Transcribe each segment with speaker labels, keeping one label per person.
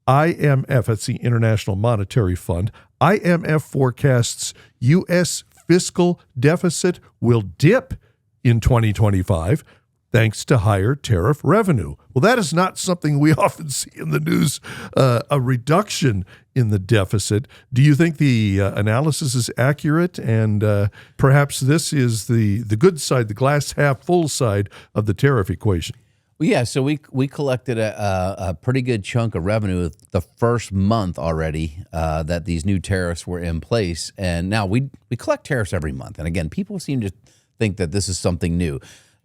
Speaker 1: IMF, that's the International Monetary Fund, IMF forecasts U.S. fiscal deficit will dip in 2025 thanks to higher tariff revenue. Well, that is not something we often see in the news, a reduction in the deficit. Do you think the analysis is accurate? And perhaps this is the good side, the glass half full side of the tariff equation?
Speaker 2: Well, yeah, so we collected a pretty good chunk of revenue the first month already that these new tariffs were in place. And now we collect tariffs every month. And again, people seem to think that this is something new.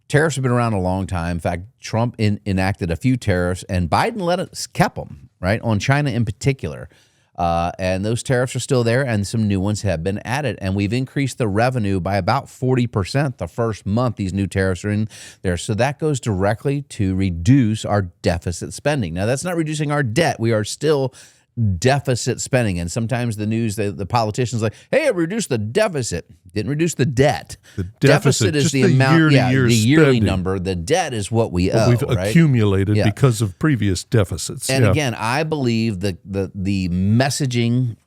Speaker 2: Tariffs have been around a long time. In fact, Trump enacted a few tariffs, and Biden kept them, right, on China in particular. And those tariffs are still there, and some new ones have been added. And we've increased the revenue by about 40% the first month these new tariffs are in there. So that goes directly to reduce our deficit spending. Now, that's not reducing our debt. We are still deficit spending. And sometimes the news, the politicians like, hey, I reduced the deficit. Didn't reduce the debt.
Speaker 1: The deficit
Speaker 2: is
Speaker 1: just
Speaker 2: the amount,
Speaker 1: the
Speaker 2: yearly
Speaker 1: spending.
Speaker 2: number. The debt is what we owe.
Speaker 1: We've
Speaker 2: right?
Speaker 1: accumulated because of previous deficits.
Speaker 2: And again, I believe the messaging,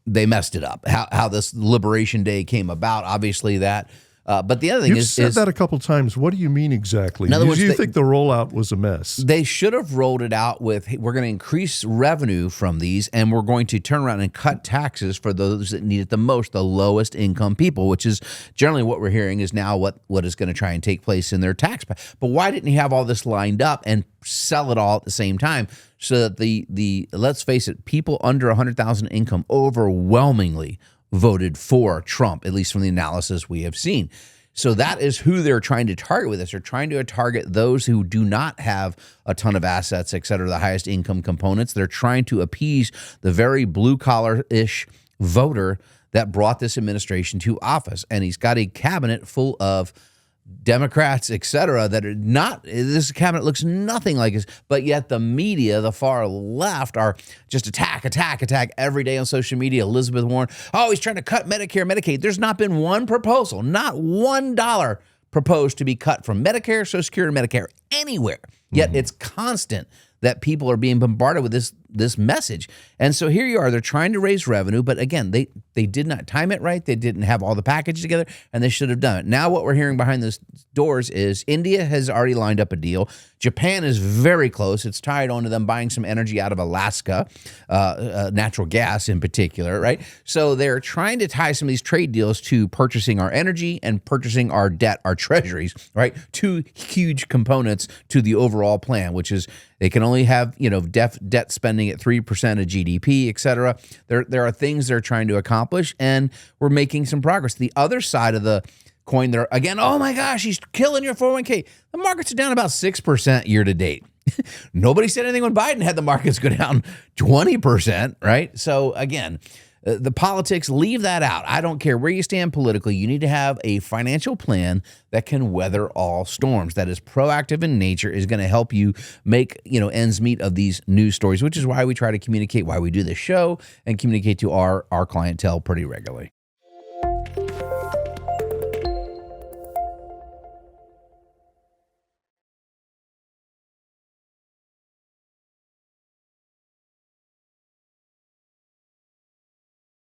Speaker 2: they messed it up. How this Liberation Day came about, obviously that. But the other thing
Speaker 1: You've said that a couple times. What do you mean exactly?
Speaker 2: In other words,
Speaker 1: do you think the rollout was a mess?
Speaker 2: They should have rolled it out with, hey, we're going to increase revenue from these, and we're going to turn around and cut taxes for those that need it the most, the lowest income people, which is generally what we're hearing is now what is going to try and take place in their tax. But why didn't he have all this lined up and sell it all at the same time so that the let's face it, people under 100,000 income overwhelmingly voted for Trump, at least from the analysis we have seen. So that is who they're trying to target with this. They're trying to target those who do not have a ton of assets, et cetera, the highest income components. They're trying to appease the very blue-collar-ish voter that brought this administration to office. And he's got a cabinet full of Democrats, et cetera, that are not, this cabinet looks nothing like this, but yet the media, the far left, are just attack every day on social media. Elizabeth Warren, oh, he's trying to cut Medicare, Medicaid. There's not been one proposal, not $1 proposed to be cut from Medicare, Social Security, Medicare, anywhere. Yet it's constant that people are being bombarded with this message. And so here you are, they're trying to raise revenue, but again, they did not time it right. They didn't have all the packages together, and they should have done it. Now what we're hearing behind those doors is India has already lined up a deal. Japan is very close. It's tied on to them buying some energy out of Alaska, natural gas in particular, right? So they're trying to tie some of these trade deals to purchasing our energy and purchasing our debt, our treasuries, right? Two huge components to the overall plan, which is they can only have, debt spending at 3% of GDP, et cetera. There are things they're trying to accomplish, and we're making some progress. The other side of the coin, there again, oh my gosh, he's killing your 401k. The markets are down about 6% year to date. Nobody said anything when Biden had the markets go down 20%, right? So again, the politics, leave that out. I don't care where you stand politically. You need to have a financial plan that can weather all storms, that is proactive in nature, is going to help you make, ends meet of these news stories, which is why we try to communicate, why we do this show, and communicate to our clientele pretty regularly.